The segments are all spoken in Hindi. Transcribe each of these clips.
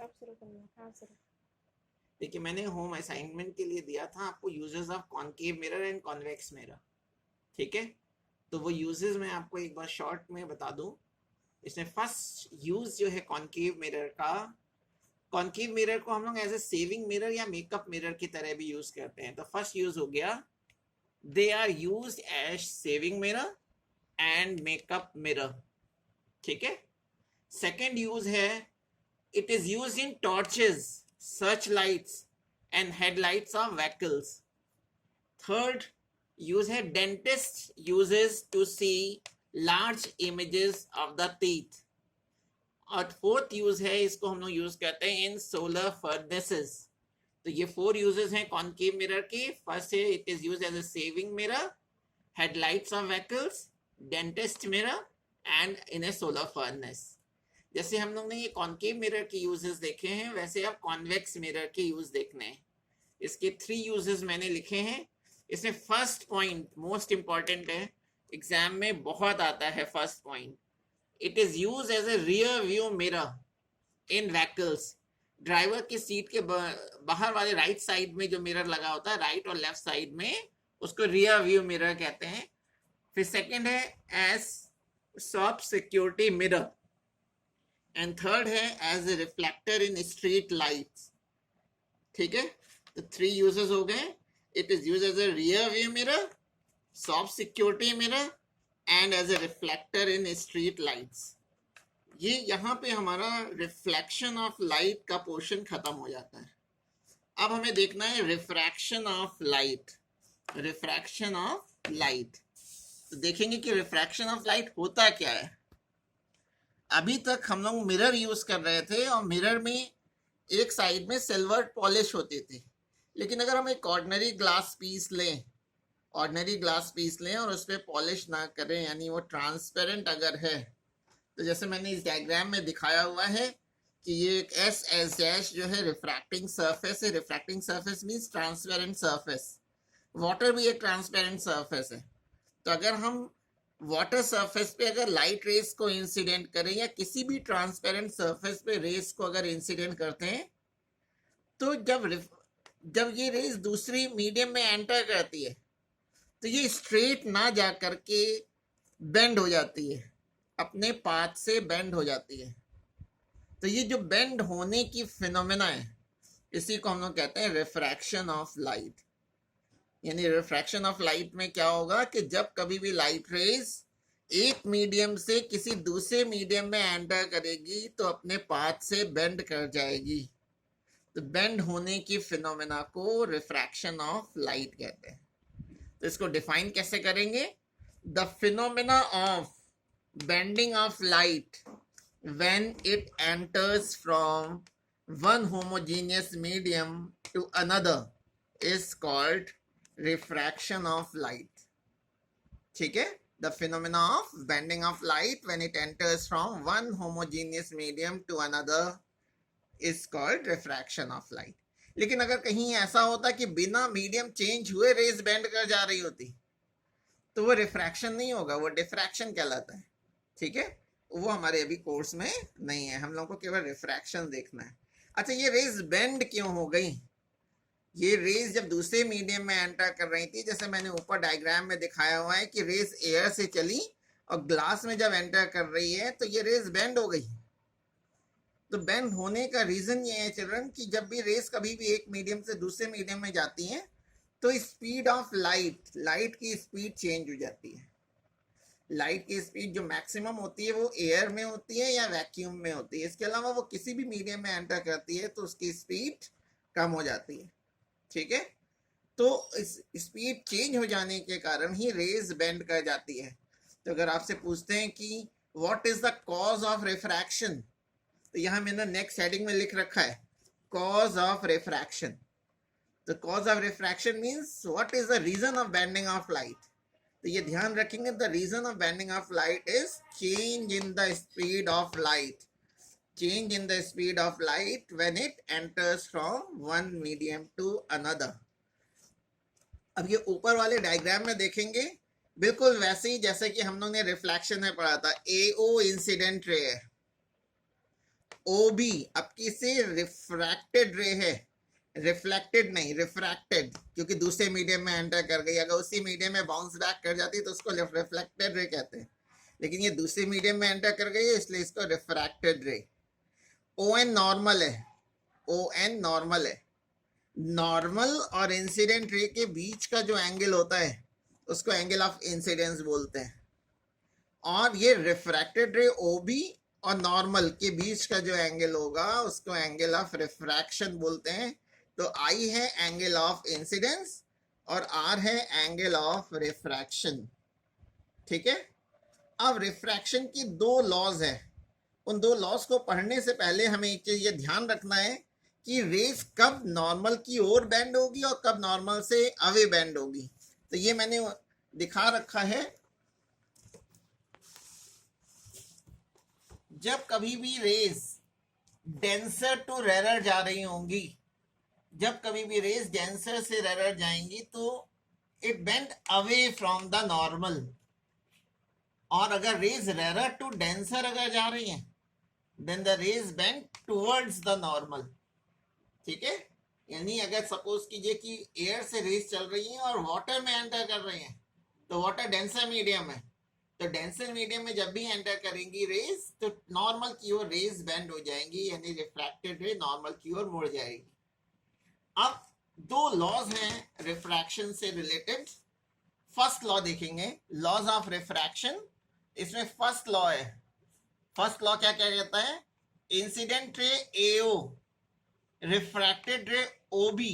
आप शुरू करना। हाँ सर। देखिए मैंने होम असाइनमेंट के लिए दिया था आपको uses of concave mirror and convex mirror, ठीक है। तो वो यूजेस मैं आपको एक बार शॉर्ट में बता दूं। इसमें फर्स्ट यूज जो है कॉनकेव मिरर का, कॉनकेव मिरर को हम लोग एज ए सेविंग मिरर या मेकअप मिरर की तरह भी यूज करते हैं। तो फर्स्ट यूज हो गया, they are use as shaving mirror and makeup mirror, ठीक है। सेकेंड यूज है, it is used in torches, searchlights and headlights of vehicles. Third use है, dentist uses to see large images of the teeth. और फोर्थ यूज है, इसको हम लोग यूज करते हैं इन सोलर फर्नेसेस। तो ये 4 यूजेस हैं कॉनकेव मिरर के। फर्स्ट है, it is use as a shaving mirror, headlights of vehicles, dentist mirror and in a solar furnace. जैसे हम लोग ने ये कॉनकेव मिरर के यूजेस देखे हैं, वैसे अब कॉन्वेक्स मिरर के यूज देखने हैं। इसके 3 यूजेस मैंने लिखे हैं। इसमें फर्स्ट पॉइंट मोस्ट इंपॉर्टेंट है, एग्जाम में बहुत आता है। First point, it is use as a rear view mirror in vehicles. Driver की सीट के बाहर वाले राइट साइड में जो मिरर लगा होता है, राइट और लेफ्ट साइड में, उसको रियर व्यू मिरर कहते हैं। फिर सेकंड है as soft security mirror, and third है as a reflector in street lights, ठीक है। तो 3 यूजेस हो गए। It is use as a rear view mirror, soft security mirror and as a reflector in street lights. ये यहाँ पे हमारा रिफ्लेक्शन ऑफ लाइट का पोर्शन खत्म हो जाता है। अब हमें देखना है refraction of light. Refraction of light, तो देखेंगे कि रिफ्रैक्शन ऑफ लाइट होता क्या है। अभी तक हम लोग मिरर यूज कर रहे थे और मिरर में एक साइड में सिल्वर पॉलिश होती थी, लेकिन अगर हम एक ऑर्डिनरी ग्लास पीस लें, ऑर्डिनरी ग्लास पीस लें और उस पर पॉलिश ना करें, यानी वो ट्रांसपेरेंट अगर है, तो जैसे मैंने इस डायग्राम में दिखाया हुआ है कि ये एक एस एस डैश जो है रिफ्रैक्टिंग सरफेस है। Refracting surface means transparent surface. Water भी एक ट्रांसपेरेंट सरफेस है। तो अगर हम वाटर सरफेस पे अगर लाइट रेस को इंसिडेंट करें या किसी भी ट्रांसपेरेंट सरफेस पे रेस को अगर इंसिडेंट करते हैं, तो जब ये रेस दूसरी मीडियम में एंटर करती है, तो ये स्ट्रेट ना जा करके बेंड हो जाती है, अपने पाथ से बेंड हो जाती है। तो ये जो बेंड होने की फिनोमेना है, इसी को हम लोग कहते हैं रिफ्रैक्शन ऑफ लाइट। यानी रिफ्रैक्शन ऑफ लाइट में क्या होगा कि जब कभी भी लाइट रेज एक मीडियम से किसी दूसरे मीडियम में एंटर करेगी, तो अपने पाथ से बेंड कर जाएगी। तो बेंड होने की फिनोमेना को रिफ्रैक्शन ऑफ लाइट कहते हैं। तो इसको डिफाइन कैसे करेंगे? The phenomena of bending of light when it enters from one homogeneous medium to another is called refraction of light, ठीक है। The phenomena of bending of light when it enters from one homogeneous medium to another is called refraction of light। लेकिन अगर कहीं ऐसा होता कि बिना मीडियम चेंज हुए रेज बेंड कर जा रही होती, तो वो रिफ्रैक्शन नहीं होगा, वो डिफ्रैक्शन कहलाता है, ठीक है। वो हमारे अभी कोर्स में नहीं है, हम लोगों को केवल रिफ्रैक्शन देखना है। अच्छा, ये रेज बेंड क्यों हो गई? ये रेज जब दूसरे मीडियम में एंटर कर रही थी, जैसे मैंने ऊपर डायग्राम में दिखाया हुआ है कि रेज एयर से चली और ग्लास में जब एंटर कर रही है, तो ये रेज बेंड हो गई। तो बेंड होने का रीजन ये है चिल्ड्रन कि जब भी रेज कभी भी एक मीडियम से दूसरे मीडियम में जाती हैं, तो स्पीड ऑफ लाइट की स्पीड चेंज हो जाती है। लाइट की स्पीड जो मैक्सिमम होती है वो एयर में होती है या वैक्यूम में होती है। इसके अलावा वो किसी भी मीडियम में एंटर करती है तो उसकी स्पीड कम हो जाती है, ठीक है। तो इस स्पीड चेंज हो जाने के कारण ही रेज बेंड कर जाती है। तो अगर आपसे पूछते हैं कि what is the cause of refraction, तो यहाँ मैंने नेक्स्ट हेडिंग में लिख रखा है कॉज ऑफ रिफ्रैक्शन। तो cause of refraction means what is the reason of bending of light. तो ये ध्यान रखेंगे, the reason of bending of light is change in the speed of light, change in the speed of light when it enters from one medium to another. अब ये ऊपर वाले डायग्राम में देखेंगे बिल्कुल वैसे ही जैसे कि हम लोग ने रिफ्लेक्शन में पढ़ा था। एओ इंसिडेंट रे है, ओ बी आपकी से रिफ्रैक्टेड रे है, रिफ्लेक्टेड नहीं रिफ्रैक्टेड, क्योंकि दूसरे मीडियम में एंटर कर गई, अगर उसी मीडियम में बाउंस बैक कर जाती तो उसको रिफ्लेक्टेड रे कहते हैं, लेकिन ये दूसरे मीडियम में एंटर कर गई है इसलिए इसको रिफ्रैक्टेड रे। ओ एन नॉर्मल है, ओ एन नॉर्मल है। नॉर्मल और इंसिडेंट रे के बीच का जो एंगल होता है उसको एंगल ऑफ इंसिडेंस बोलते हैं, और ये रिफ्रैक्टेड रे ओ बी और नॉर्मल के बीच का जो एंगल होगा उसको एंगल ऑफ रिफ्रैक्शन बोलते हैं। तो आई है एंगल ऑफ इंसिडेंस और आर है एंगल ऑफ रिफ्रैक्शन। ठीक है, अब रिफ्रैक्शन की दो लॉज है, उन दो लॉज को पढ़ने से पहले हमें एक चीज ये ध्यान रखना है कि रेस कब नॉर्मल की ओर बेंड होगी और कब नॉर्मल से अवे बेंड होगी। तो ये मैंने दिखा रखा है, जब कभी भी रेस डेंसर टू रेरर जा रही होंगी, जब कभी भी रेस डेंसर से रेरर जाएंगी तो it bend away from the normal, और अगर रेस रेरर टू डेंसर अगर जा रही हैं then the rays bend towards the normal. ठीक है, यानी अगर सपोज कीजिए कि एयर से रेस चल रही है और वाटर में एंटर कर रही है, तो वाटर डेंसर मीडियम है, तो डेंसर मीडियम में जब भी एंटर करेंगी रेस तो नॉर्मल की ओर रेस बेंड हो जाएंगी, यानी रिफ्रैक्टेड रे नॉर्मल की ओर मुड़ जाएगी। अब दो लॉज हैं रिफ्रैक्शन से रिलेटेड। फर्स्ट लॉ देखेंगे, लॉज ऑफ रिफ्रैक्शन। इसमें फर्स्ट लॉ है, फर्स्ट लॉ क्या क्या कहता है, incident ray AO, refracted ray OB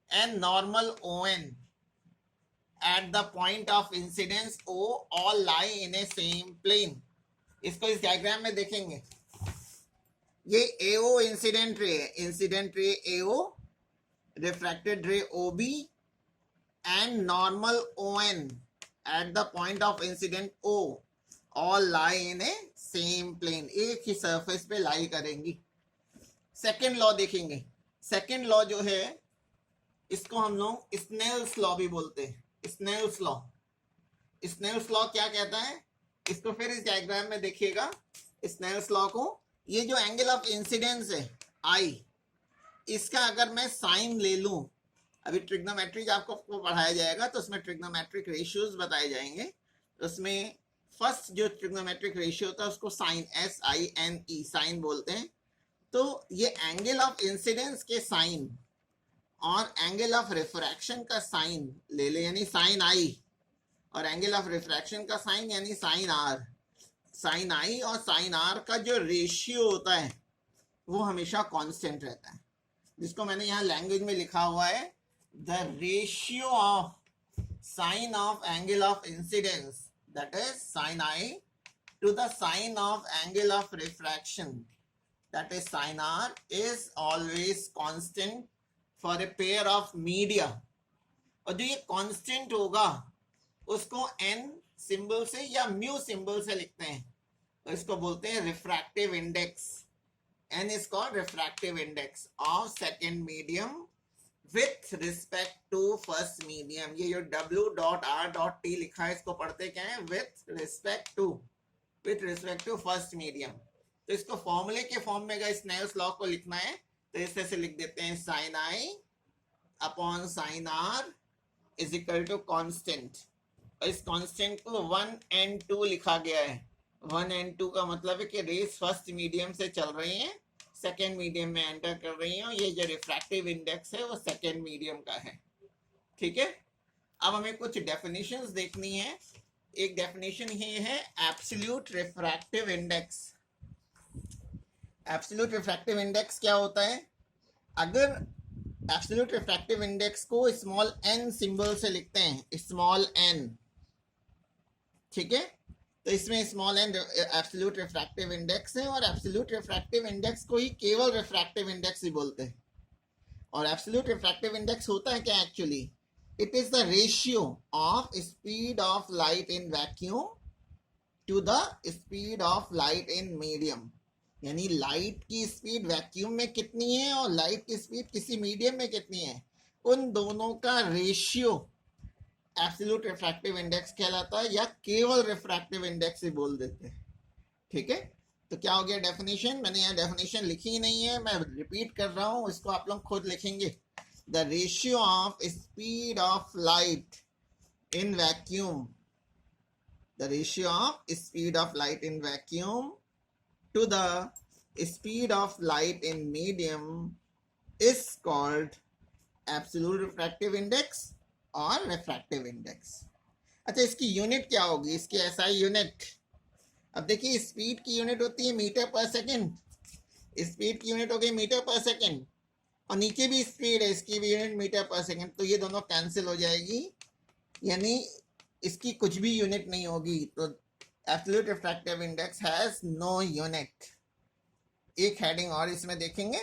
and normal ON at the point of incidence O all lie in a same plane। इसको इस डायग्राम में देखेंगे, ये AO इंसिडेंट रे है, इंसिडेंट रे AO, रिफ्रैक्टेड रे OB and normal ON at the point of incident O all lie in a same plane, एक ही सरफेस पे लाई करेंगी। सेकेंड लॉ देखेंगे, सेकेंड लॉ जो है इसको हम लोग स्नेल्स लॉ भी बोलते हैं, स्नेल्स लॉ। स्नेल्स लॉ क्या कहता है, इसको फिर इस डायग्राम में देखिएगा स्नेल्स लॉ को। ये जो एंगल ऑफ इंसिडेंस है आई, इसका अगर मैं साइन ले लूं, अभी ट्रिग्नोमेट्री आपको पढ़ाया जाएगा तो उसमें ट्रिग्नोमेट्रिक रेशियोज बताए जाएंगे, उसमें फर्स्ट जो ट्रिग्नोमेट्रिक रेशियो होता है उसको साइन SINE साइन बोलते हैं। तो ये एंगल ऑफ इंसिडेंस के साइन और एंगल ऑफ रिफ्रैक्शन का साइन ले ले, यानी साइन आई, और एंगल ऑफ रिफ्रैक्शन का साइन यानी साइन आर। साइन आई और साइन आर का जो रेशियो होता है वो हमेशा कांस्टेंट रहता है, जिसको मैंने यहाँ लैंग्वेज में लिखा हुआ है, the ratio of sine of angle of incidence that is sine I to the sine of angle of refraction that is sine R is always constant for a pair of media. और जो ये कांस्टेंट होगा उसको n सिंबल से या म्यू सिंबल से लिखते हैं, तो इसको बोलते हैं refractive index. n is called refractive index of second medium with respect to first medium. ये जो W.R.T लिखा है इसको पढ़ते क्या है, with respect to first medium. तो इसको फॉर्मूले के फॉर्म में अगर स्नेल्स लॉ को लिखना है तो इस तरह से लिख देते हैं, sine I upon sine R is equal to constant, और इस कांस्टेंट को 1 and 2 लिखा गया है। 1 and 2 का मतलब है कि रेस फर्स्ट मीडियम से चल रही हैं, सेकेंड मीडियम में एंटर कर रही हैं, और ये जो रिफ्रैक्टिव इंडेक्स है वो सेकेंड मीडियम का है। ठीक है, अब हमें कुछ डेफिनेशंस देखनी है। एक डेफिनेशन ये है absolute refractive index. Absolute refractive index क्या होता है, अगर एब्सोल्यूट रिफ्रैक्टिव इंडेक्स को स्मॉल n सिंबल से लिखते हैं, स्मॉल n, ठीक है, तो इसमें small n absolute refractive index है, और एब्सोल्यूट रिफ्रैक्टिव इंडेक्स को ही केवल रिफ्रैक्टिव इंडेक्स ही बोलते हैं। और एब्सोल्यूट रिफ्रैक्टिव इंडेक्स होता है क्या actually, it is the ratio of speed of light in vacuum to the speed of light in medium, यानी लाइट की स्पीड वैक्यूम में कितनी है और लाइट की स्पीड किसी मीडियम में कितनी है, उन दोनों का रेशियो एब्सोल्यूट रिफ्रैक्टिव इंडेक्स कहलाता है, या केवल रिफ्रैक्टिव इंडेक्स ही बोल देते हैं। ठीक है, तो क्या हो गया डेफिनेशन? मैंने यहाँ डेफिनेशन लिखी ही नहीं है, मैं रिपीट कर रहा हूँ, इसको आप लोग खुद लिखेंगे. The ratio of speed of light in vacuum, the ratio of speed of light in vacuum to the speed of light in medium is called absolute refractive index or refractive index. अच्छा, इसकी यूनिट क्या होगी, इसकी SI यूनिट? अब देखिए, स्पीड की यूनिट होती है मीटर पर सेकेंड, स्पीड की यूनिट हो गई मीटर पर सेकेंड, और नीचे भी स्पीड है, इसकी भी यूनिट मीटर पर सेकेंड, तो ये दोनों कैंसिल हो जाएगी, यानी इसकी कुछ भी यूनिट नहीं होगी. तो absolute refractive index has no unit. एक हेडिंग और इसमें देखेंगे,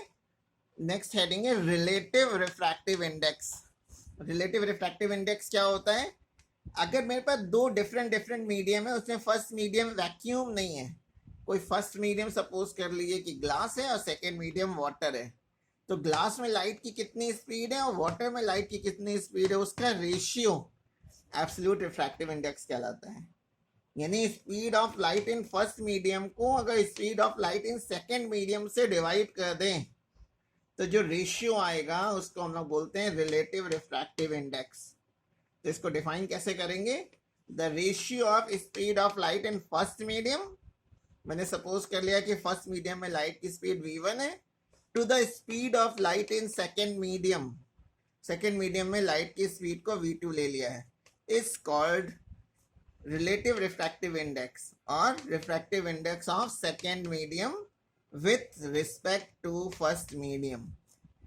नेक्स्ट हेडिंग है relative refractive index. Relative refractive index क्या होता है? अगर मेरे पास दो डिफरेंट मीडियम है, उसमें फर्स्ट मीडियम वैक्यूम नहीं है, कोई फर्स्ट मीडियम सपोज कर लीजिए कि ग्लास है और सेकेंड मीडियम वाटर है, तो ग्लास में लाइट की कितनी स्पीड है और वाटर में लाइट की कितनी स्पीड है, उसका रेशियो एब्सोल्यूट रिफ्रैक्टिव इंडेक्स कहलाता है. यानी speed of light in first medium को अगर speed of light in second medium से डिवाइड कर दें, तो जो रेशियो आएगा उसको हम लोग बोलते हैं रिलेटिव रिफ्रैक्टिव इंडेक्स. तो इसको डिफाइन कैसे करेंगे? The ratio of speed of light in first medium, मैंने सपोज कर लिया कि फर्स्ट मीडियम में लाइट की स्पीड v1 है, to the speed of light in second medium, second medium में लाइट की स्पीड को v2 ले लिया है, is called relative refractive index or refractive index of second medium with respect to first medium.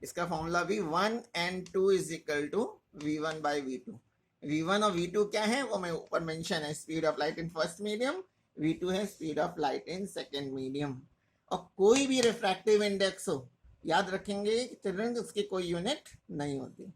इसका फॉर्मूला भी 1 and 2 is equal to v1 by v2. v1 और v2 क्या है वो मैं ऊपर मेंशन है, speed of light in first medium, v2 है speed of light in second medium. और कोई भी रिफ्रैक्टिव इंडेक्स हो, याद रखेंगे चिल्ड्रन, उसकी कोई यूनिट नहीं होती.